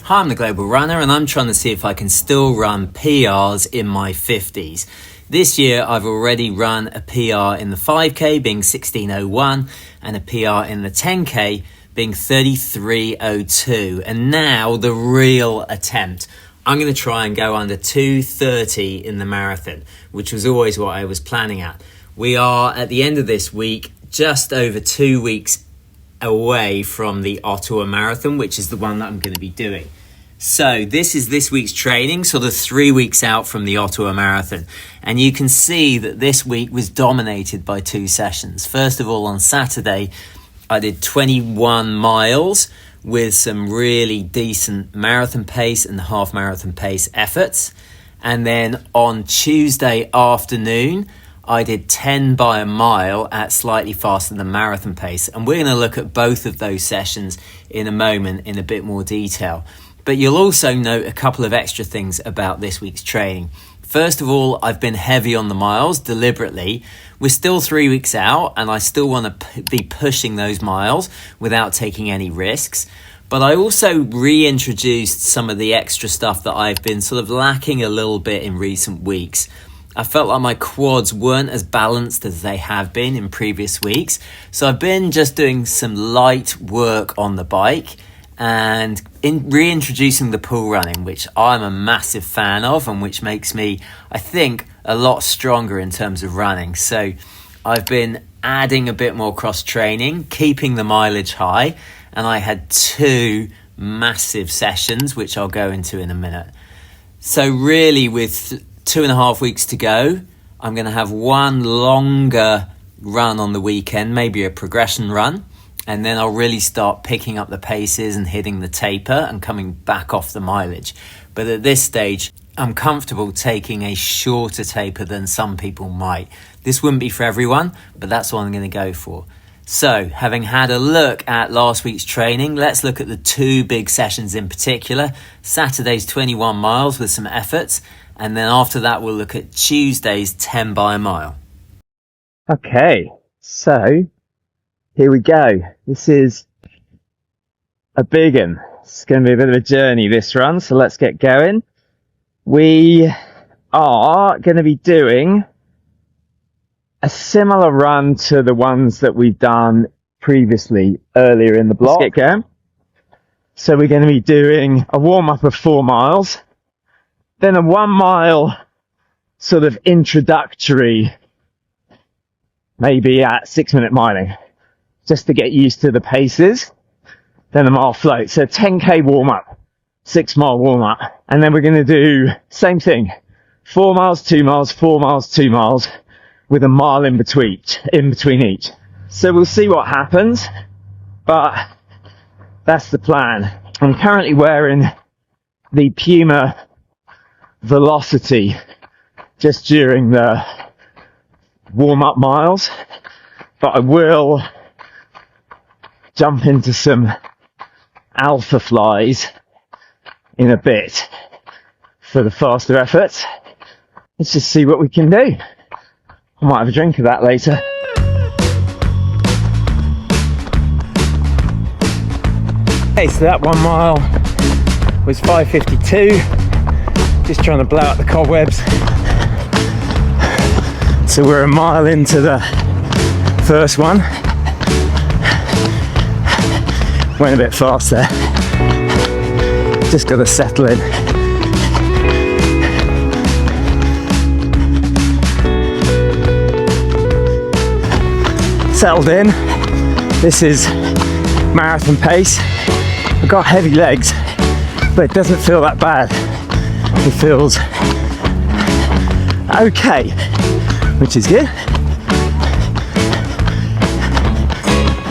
Hi, I'm the Global Runner and I'm trying to see if I can still run PRs in my 50s. This year I've already run a PR in the 5k being 16:01 and a PR in the 10k being 33:02, and now the real attempt. I'm going to try and go under 2:30 in the marathon, which was always what I was planning at. We are at the end of this week, just over 2 weeks away from the Ottawa Marathon, which is the one that I'm going to be doing. So this is this week's training, sort of 3 weeks out from the Ottawa Marathon. And you can see that this week was dominated by two sessions. First of all, on Saturday, I did 21 miles with some really decent marathon pace and half marathon pace efforts. And then on Tuesday afternoon, I did 10 by a mile at slightly faster than marathon pace. And we're going to look at both of those sessions in a moment in a bit more detail. But you'll also note a couple of extra things about this week's training. First of all, I've been heavy on the miles deliberately. We're still 3 weeks out and I still want to be pushing those miles without taking any risks. But I also reintroduced some of the extra stuff that I've been sort of lacking a little bit in recent weeks. I felt like my quads weren't as balanced as they have been in previous weeks. So I've been just doing some light work on the bike and reintroducing the pool running, which I'm a massive fan of and which makes me, I think, a lot stronger in terms of running. So I've been adding a bit more cross training, keeping the mileage high, and I had two massive sessions, which I'll go into in a minute. So really, with 2.5 weeks to go, I'm going to have one longer run on the weekend, maybe a progression run, and then I'll really start picking up the paces and hitting the taper and coming back off the mileage. But at this stage, I'm comfortable taking a shorter taper than some people might. This wouldn't be for everyone, but that's what I'm going to go for. So, having had a look at last week's training, let's look at the two big sessions in particular. Saturday's 21 miles with some efforts, and then after that we'll look at Tuesday's 10 by a mile. Okay, so here we go. This is a big one. It's going to be a bit of a journey, this run, so let's get going. We are going to be doing a similar run to the ones that we've done previously earlier in the block. Let's get going. So we're going to be doing a warm-up of 4 miles, then a 1 mile sort of introductory, maybe at 6-minute miling, just to get used to the paces, then a mile float. So 10k warm-up, 6 mile warm-up, and then we're going to do same thing, 4 miles, 2 miles, 4 miles, 2 miles, with a mile in between each. So we'll see what happens, but that's the plan. I'm currently wearing the Puma Velocity just during the warm-up miles, but I will jump into some Alpha Flies in a bit for the faster efforts. Let's just see what we can do. I might have a drink of that later. Okay, so that 1 mile was 5:52. Just trying to blow out the cobwebs. So we're a mile into the first one. Went a bit fast there. Just got to settle in. Settled in. This is marathon pace. I've got heavy legs, but it doesn't feel that bad. It feels okay, which is good.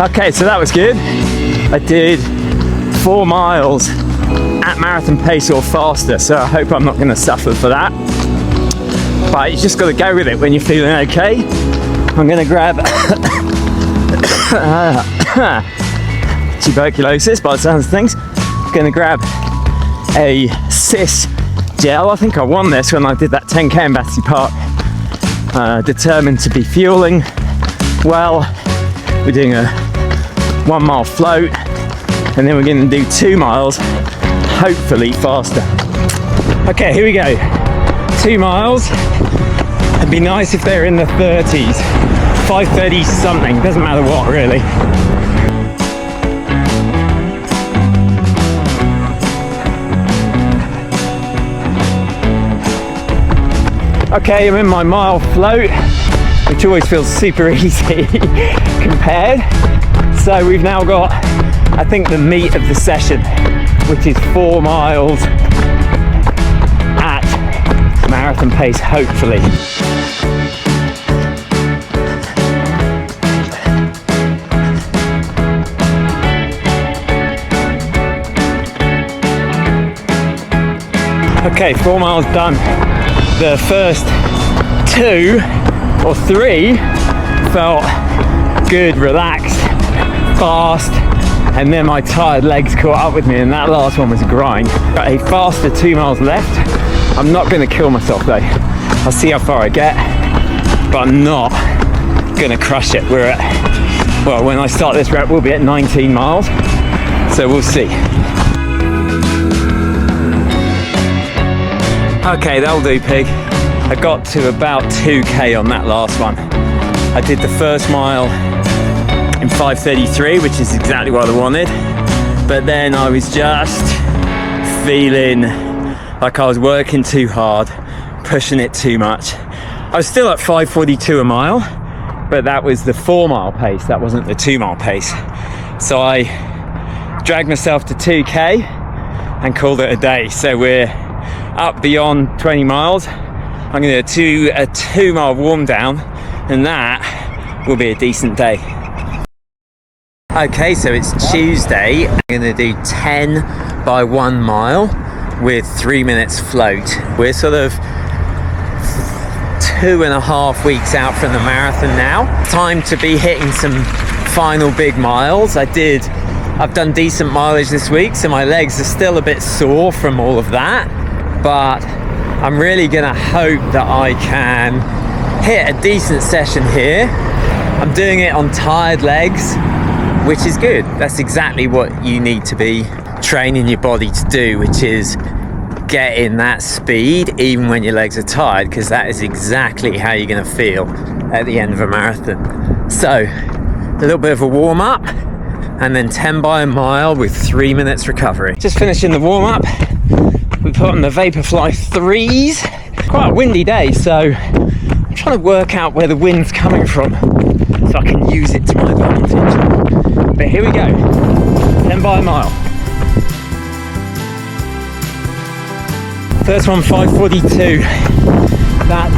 Okay, so that was good. I did 4 miles at marathon pace or faster, so I hope I'm not going to suffer for that. But you just got to go with it when you're feeling okay. I'm going to grab tuberculosis by the sounds of things. I'm going to grab a Cis gel. I think I won this when I did that 10k in Battersea Park. Determined to be fueling well. We're doing a 1 mile float, and then we're going to do 2 miles hopefully faster. Okay, here we go. 2 miles. It'd be nice if they're in the 30s. 5:30 something, doesn't matter what really. Okay, I'm in my mile float, which always feels super easy compared. So we've now got, I think, the meat of the session, which is 4 miles at marathon pace, hopefully. Okay, 4 miles done. The first 2 or 3 felt good, relaxed, fast, and then my tired legs caught up with me, and that last one was a grind. Got a faster 2 miles left. I'm not going to kill myself though. I'll see how far I get, but I'm not going to crush it. We're at, well, when I start this rep, we'll be at 19 miles, so we'll see. Okay, that'll do, pig. I got to about 2k on that last one. I did the first mile in 5:33, which is exactly what I wanted. But then I was just feeling like I was working too hard, pushing it too much. I was still at 5:42 a mile, but that was the 4 mile pace. That wasn't the 2 mile pace. So I dragged myself to 2k and called it a day. So we're up beyond 20 miles. I'm going to do a 2 mile warm down, and that will be a decent day. Okay, so it's Tuesday. I'm going to do 10 by 1 mile with 3 minutes float. We're sort of 2.5 weeks out from the marathon now. Time to be hitting some final big miles. I've done decent mileage this week, so my legs are still a bit sore from all of that. But I'm really gonna hope that I can hit a decent session here. I'm doing it on tired legs, which is good. That's exactly what you need to be training your body to do, which is get in that speed even when your legs are tired, because that is exactly how you're gonna feel at the end of a marathon. So a little bit of a warm up and then 10 by a mile with 3 minutes recovery. Just finishing the warm up. We put on the Vaporfly 3s. Quite a windy day, so I'm trying to work out where the wind's coming from so I can use it to my advantage. But here we go, 10 by a mile. First one, 5:42. That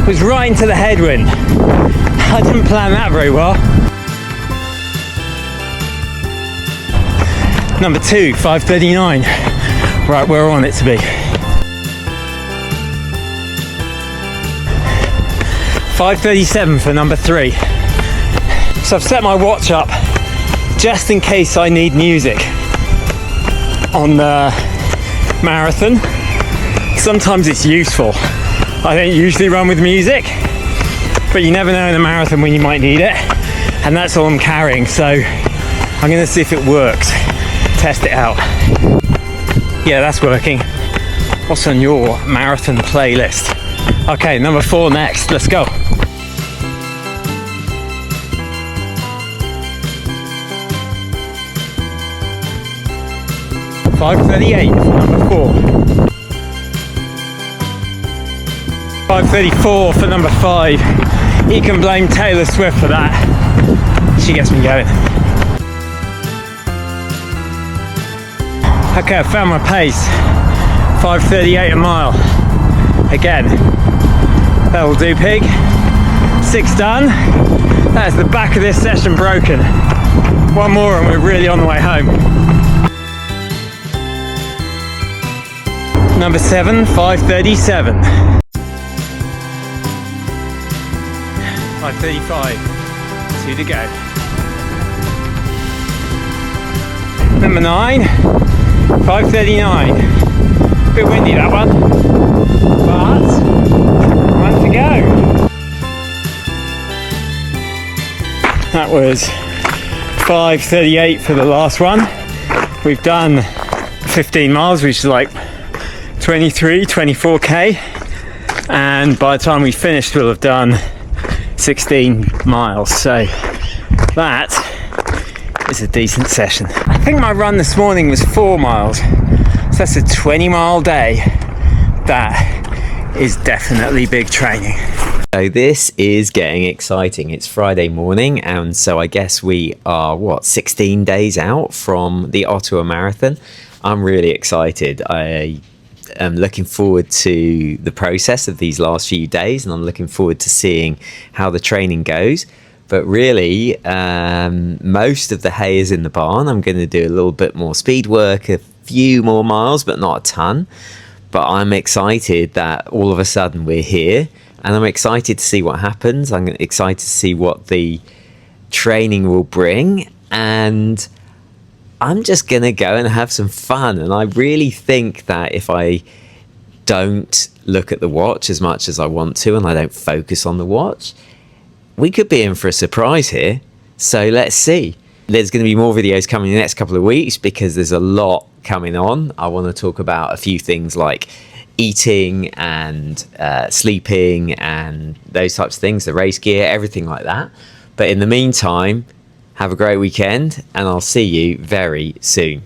was right into the headwind. I didn't plan that very well. Number 2, 5:39. Right where I want it to be. 5:37 for number 3. So I've set my watch up just in case I need music on the marathon. Sometimes it's useful. I don't usually run with music, but you never know in a marathon when you might need it, and that's all I'm carrying. So I'm gonna see if it works. Test it out. Yeah, that's working. What's on your marathon playlist? Okay, number 4 next. Let's go. $5:38 for number 4. $5:34 for number 5. You can blame Taylor Swift for that. She gets me going. Okay, I found my pace. 5:38 a mile. Again, that'll do, pig. 6 done. That's the back of this session broken. 1 more and we're really on the way home. Number 7, 5:37. 5:35. 2 to go. Number 9. 5:39. Bit windy that one, but 1 to go. That was 5:38 for the last one. We've done 15 miles, which is like 24k, and by the time we finished we'll have done 16 miles, so that is a decent session. I think my run this morning was 4 miles, so that's a 20-mile day. That is definitely big training. So this is getting exciting. It's Friday morning, and so I guess we are 16 days out from the Ottawa Marathon. I'm really excited. I am looking forward to the process of these last few days, and I'm looking forward to seeing how the training goes. But really, most of the hay is in the barn. I'm going to do a little bit more speed work, a few more miles, but not a ton. But I'm excited that all of a sudden we're here, and I'm excited to see what happens. I'm excited to see what the training will bring, and I'm just going to go and have some fun. And I really think that if I don't look at the watch as much as I want to, and I don't focus on the watch, we could be in for a surprise here. So let's see. There's going to be more videos coming in the next couple of weeks because there's a lot coming on. I want to talk about a few things like eating and sleeping and those types of things, the race gear, everything like that. But in the meantime, have a great weekend, and I'll see you very soon.